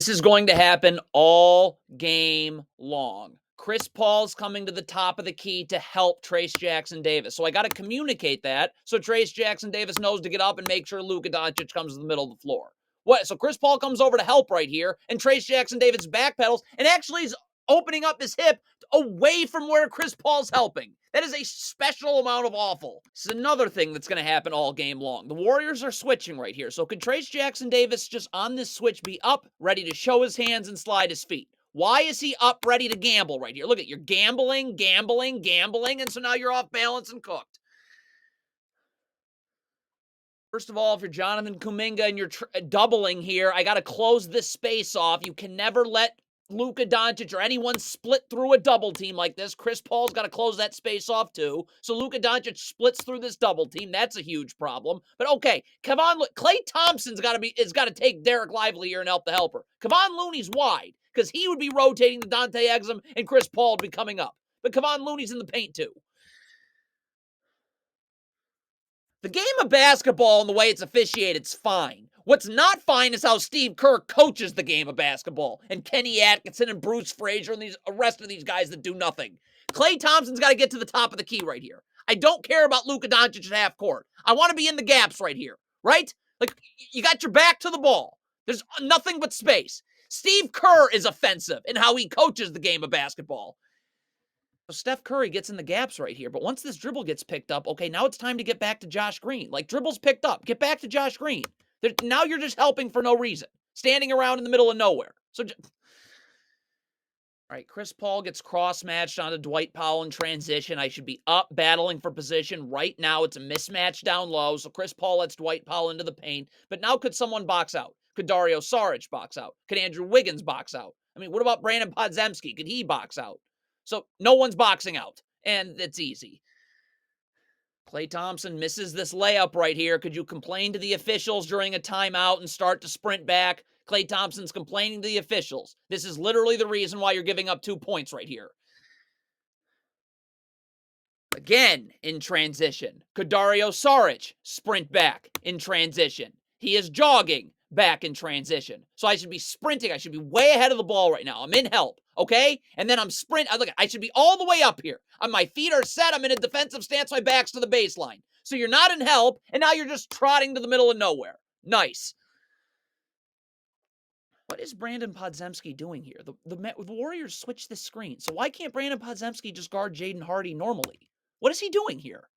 This is going to happen all game long. Chris Paul's coming to the top of the key to help Trayce Jackson-Davis. So I got to communicate that so Trayce Jackson-Davis knows to get up and make sure Luka Doncic comes to the middle of the floor. What? So Chris Paul comes over to help right here, and Trayce Jackson-Davis backpedals and actually is opening up his hip away from where Chris Paul's helping. That is a special amount of awful. This is another thing that's going to happen all game long. The Warriors are switching right here. So could Trayce Jackson-Davis just on this switch be up, ready to show his hands and slide his feet? Why is he up, ready to gamble right here? Look at, you're gambling, and so now you're off balance and cooked. First of all, if you're Jonathan Kuminga and you're doubling here, I got to close this space off. You can never let Luka Doncic or anyone split through a double team like this. Chris Paul's got to close that space off too. So Luka Doncic splits through this double team. That's a huge problem. But okay, Klay Thompson's got to take Derek Lively here and help the helper. Kevon Looney's wide because he would be rotating to Dante Exum and Chris Paul would be coming up. But Kevon Looney's in the paint too. The game of basketball and the way it's officiated is fine. What's not fine is how Steve Kerr coaches the game of basketball. And Kenny Atkinson and Bruce Frazier and the rest of these guys that do nothing. Klay Thompson's got to get to the top of the key right here. I don't care about Luka Doncic at half court. I want to be in the gaps right here, right? Like, you got your back to the ball. There's nothing but space. Steve Kerr is offensive in how he coaches the game of basketball. So Steph Curry gets in the gaps right here. But once this dribble gets picked up, okay, now it's time to get back to Josh Green. Like, dribble's picked up. Get back to Josh Green. Now you're just helping for no reason. Standing around in the middle of nowhere. So, all right, Chris Paul gets cross-matched onto Dwight Powell in transition. I should be up battling for position. Right now, it's a mismatch down low. So Chris Paul lets Dwight Powell into the paint. But now could someone box out? Could Dario Saric box out? Could Andrew Wiggins box out? I mean, what about Brandon Podziemski? Could he box out? So no one's boxing out, and it's easy. Klay Thompson misses this layup right here. Could you complain to the officials during a timeout and start to sprint back? Klay Thompson's complaining to the officials. This is literally the reason why you're giving up 2 points right here. Again, in transition. Could Dario Saric sprint back in transition? He is jogging back in transition. So I should be sprinting. I should be way ahead of the ball right now. I'm in help, okay? And then I'm look, I should be all the way up here. My feet are set. I'm in a defensive stance. My back's to the baseline. So you're not in help, and now you're just trotting to the middle of nowhere. Nice. What is Brandon Podziemski doing here? The Warriors switched the screen. So why can't Brandon Podziemski just guard Jaden Hardy normally? What is he doing here?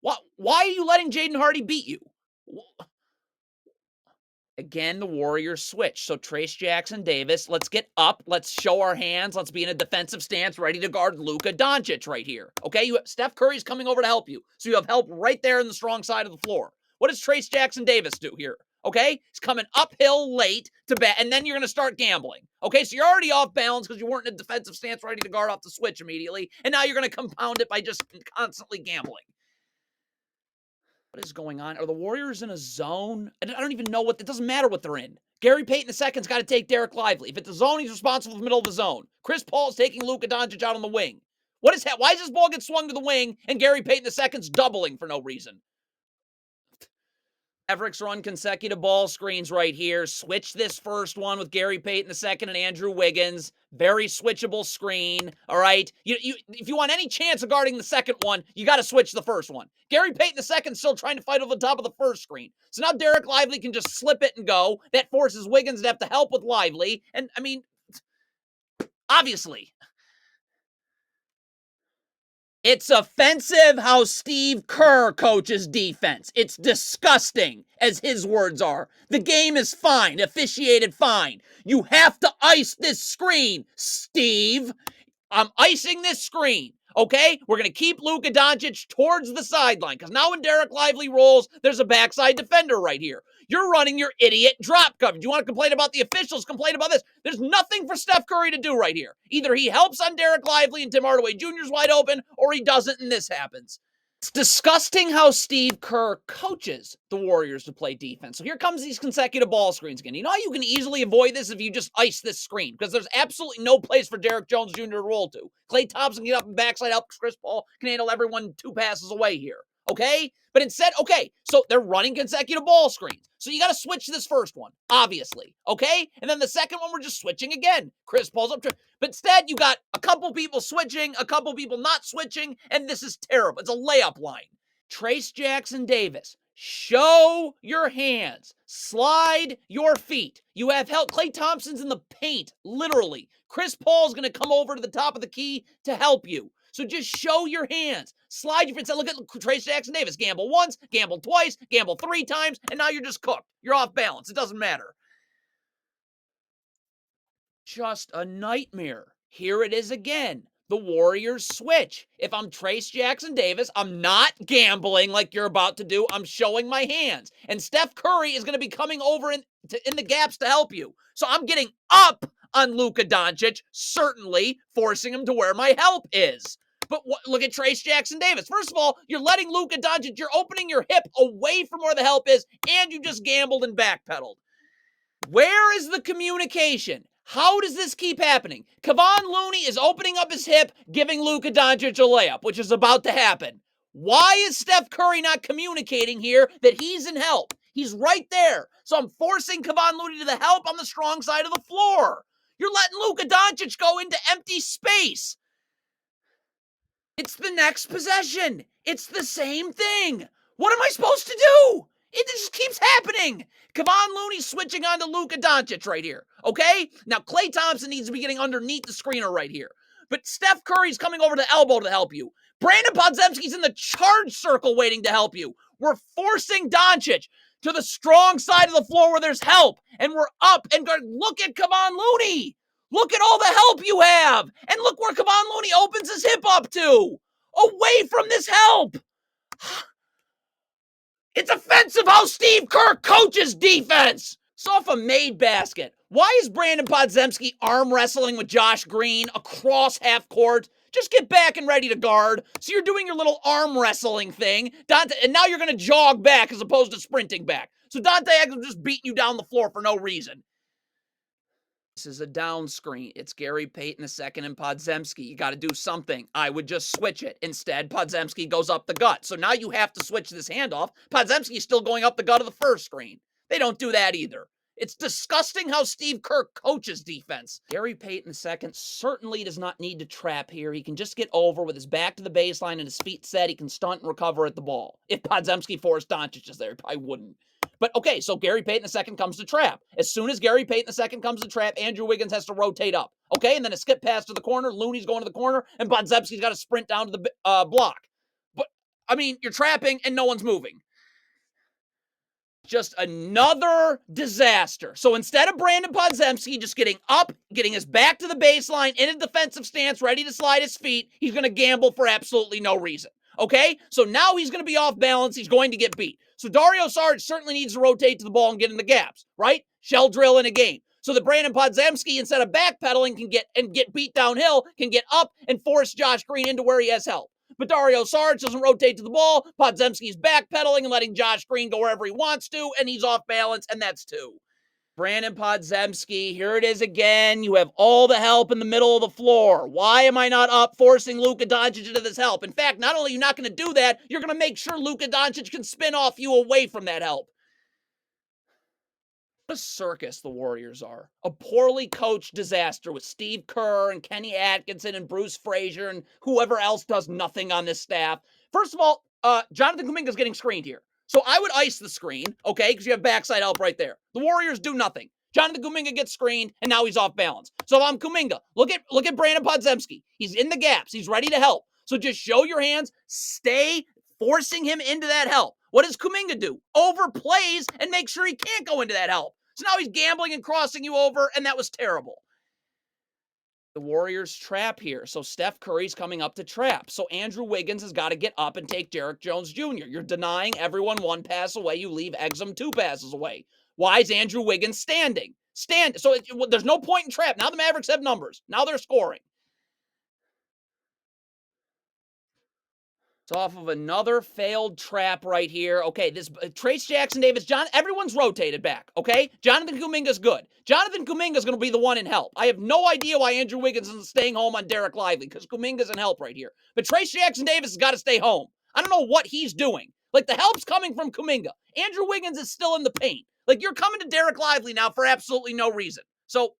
Why are you letting Jaden Hardy beat you? Again, the Warriors switch. So Trayce Jackson-Davis, let's get up. Let's show our hands. Let's be in a defensive stance, ready to guard Luka Doncic right here. Okay, Steph Curry's coming over to help you. So you have help right there in the strong side of the floor. What does Trayce Jackson-Davis do here? Okay, he's coming uphill late to bat, and then you're going to start gambling. Okay, so you're already off balance because you weren't in a defensive stance ready to guard off the switch immediately, and now you're going to compound it by just constantly gambling. What is going on? Are the Warriors in a zone? I don't even know it doesn't matter what they're in. Gary Payton II's got to take Derek Lively. If it's a zone, he's responsible for the middle of the zone. Chris Paul's taking Luka Doncic out on the wing. Why does this ball get swung to the wing and Gary Payton II's doubling for no reason? Mavericks run consecutive ball screens right here. Switch this first one with Gary Payton II and Andrew Wiggins. Very switchable screen, all right? If you want any chance of guarding the second one, you got to switch the first one. Gary Payton II's still trying to fight over the top of the first screen. So now Derek Lively can just slip it and go. That forces Wiggins to have to help with Lively. And, I mean, obviously, it's offensive how Steve Kerr coaches defense. It's disgusting, as his words are. The game is fine, officiated fine. You have to ice this screen, Steve. I'm icing this screen, okay? We're going to keep Luka Doncic towards the sideline, because now when Derek Lively rolls, there's a backside defender right here. You're running your idiot drop coverage. You want to complain about the officials? Complain about this. There's nothing for Steph Curry to do right here. Either he helps on Derek Lively and Tim Hardaway Jr.'s wide open, or he doesn't and this happens. It's disgusting how Steve Kerr coaches the Warriors to play defense. So here comes these consecutive ball screens again. You know how you can easily avoid this if you just ice this screen? Because there's absolutely no place for Derek Jones Jr. to roll to. Klay Thompson can get up and backside help. Chris Paul can handle everyone 2 passes away here. okay? But instead, okay, so they're running consecutive ball screens. So you got to switch this first one, obviously, okay? And then the second one, we're just switching again. Chris pulls up. But instead, you got a couple people switching, a couple people not switching, and this is terrible. It's a layup line. Trace Jackson Davis, show your hands. Slide your feet. You have help. Klay Thompson's in the paint, literally. Chris Paul's going to come over to the top of the key to help you. So just show your hands. Slide your feet. Look at Trace Jackson Davis. Gamble once, gamble twice, gamble 3 times, and now you're just cooked. You're off balance. It doesn't matter. Just a nightmare. Here it is again. The Warriors switch. If I'm Trace Jackson Davis, I'm not gambling like you're about to do. I'm showing my hands. And Steph Curry is going to be coming over in the gaps to help you. So I'm getting up on Luka Doncic, certainly forcing him to where my help is. But look at Trace Jackson Davis. First of all, you're letting Luka Doncic, you're opening your hip away from where the help is, and you just gambled and backpedaled. Where is the communication? How does this keep happening? Kevon Looney is opening up his hip, giving Luka Doncic a layup, which is about to happen. Why is Steph Curry not communicating here that he's in help? He's right there. So I'm forcing Kevon Looney to the help on the strong side of the floor. You're letting Luka Doncic go into empty space. It's the next possession. It's the same thing. What am I supposed to do? It just keeps happening. Kevon Looney's switching on to Luka Doncic right here, okay? Now, Klay Thompson needs to be getting underneath the screener right here. But Steph Curry's coming over the elbow to help you. Brandon Podziemski's in the charge circle waiting to help you. We're forcing Doncic to the strong side of the floor where there's help. And we're up and look at Kevon Looney. Look at all the help you have. And look where Kevon Looney opens his hip up to. Away from this help. It's offensive how Steve Kerr coaches defense. It's off a made basket. Why is Brandon Podziemski arm wrestling with Josh Green across half court? Just get back and ready to guard. So you're doing your little arm wrestling thing. And now you're going to jog back as opposed to sprinting back. So Dante Exum's just beating you down the floor for no reason. This is a down screen. It's Gary Payton II and Podziemski. You got to do something. I would just switch it. Instead, Podziemski goes up the gut. So now you have to switch this handoff. Podziemski's still going up the gut of the first screen. They don't do that either. It's disgusting how Steve Kerr coaches defense. Gary Payton II certainly does not need to trap here. He can just get over with his back to the baseline and his feet set. He can stunt and recover at the ball. If Podziemski forced Doncic is there, he probably wouldn't. But okay, so Gary Payton II comes to trap. As soon as Gary Payton II comes to trap, Andrew Wiggins has to rotate up. Okay, and then a skip pass to the corner. Looney's going to the corner, and Podziemski's got to sprint down to the block. But, I mean, you're trapping, and no one's moving. Just another disaster. So instead of Brandon Podziemski just getting up, getting his back to the baseline, in a defensive stance, ready to slide his feet, he's going to gamble for absolutely no reason. Okay? So now he's going to be off balance. He's going to get beat. So Dario Saric certainly needs to rotate to the ball and get in the gaps, right? Shell drill in a game. So that Brandon Podziemski, instead of backpedaling, can get beat downhill, can get up and force Josh Green into where he has help. But Dario Saric doesn't rotate to the ball. Podziemski's backpedaling and letting Josh Green go wherever he wants to, and he's off balance, and that's 2. Brandon Podziemski, here it is again. You have all the help in the middle of the floor. Why am I not up forcing Luka Doncic into this help? In fact, not only are you not going to do that, you're going to make sure Luka Doncic can spin off you away from that help. What a circus the Warriors are. A poorly coached disaster with Steve Kerr and Kenny Atkinson and Bruce Frazier and whoever else does nothing on this staff. First of all, Jonathan Kuminga's getting screened here. So I would ice the screen, okay, because you have backside help right there. The Warriors do nothing. Jonathan Kuminga gets screened, and now he's off balance. So if I'm Kuminga, look at Brandon Podziemski. He's in the gaps. He's ready to help. So just show your hands. Stay forcing him into that help. What does Kuminga do? Overplays and make sure he can't go into that help. So now he's gambling and crossing you over, and that was terrible. The Warriors trap here. So Steph Curry's coming up to trap. So Andrew Wiggins has got to get up and take Derrick Jones Jr. You're denying everyone 1 pass away. You leave Exum 2 passes away. Why is Andrew Wiggins standing? So there's no point in trap. Now the Mavericks have numbers. Now they're scoring. It's off of another failed trap right here. Okay, this Trace Jackson Davis, everyone's rotated back, okay? Jonathan Kuminga's good. Jonathan Kuminga's going to be the one in help. I have no idea why Andrew Wiggins is staying home on Derek Lively because Kuminga's in help right here. But Trace Jackson Davis has got to stay home. I don't know what he's doing. Like, the help's coming from Kuminga. Andrew Wiggins is still in the paint. Like, you're coming to Derek Lively now for absolutely no reason. So,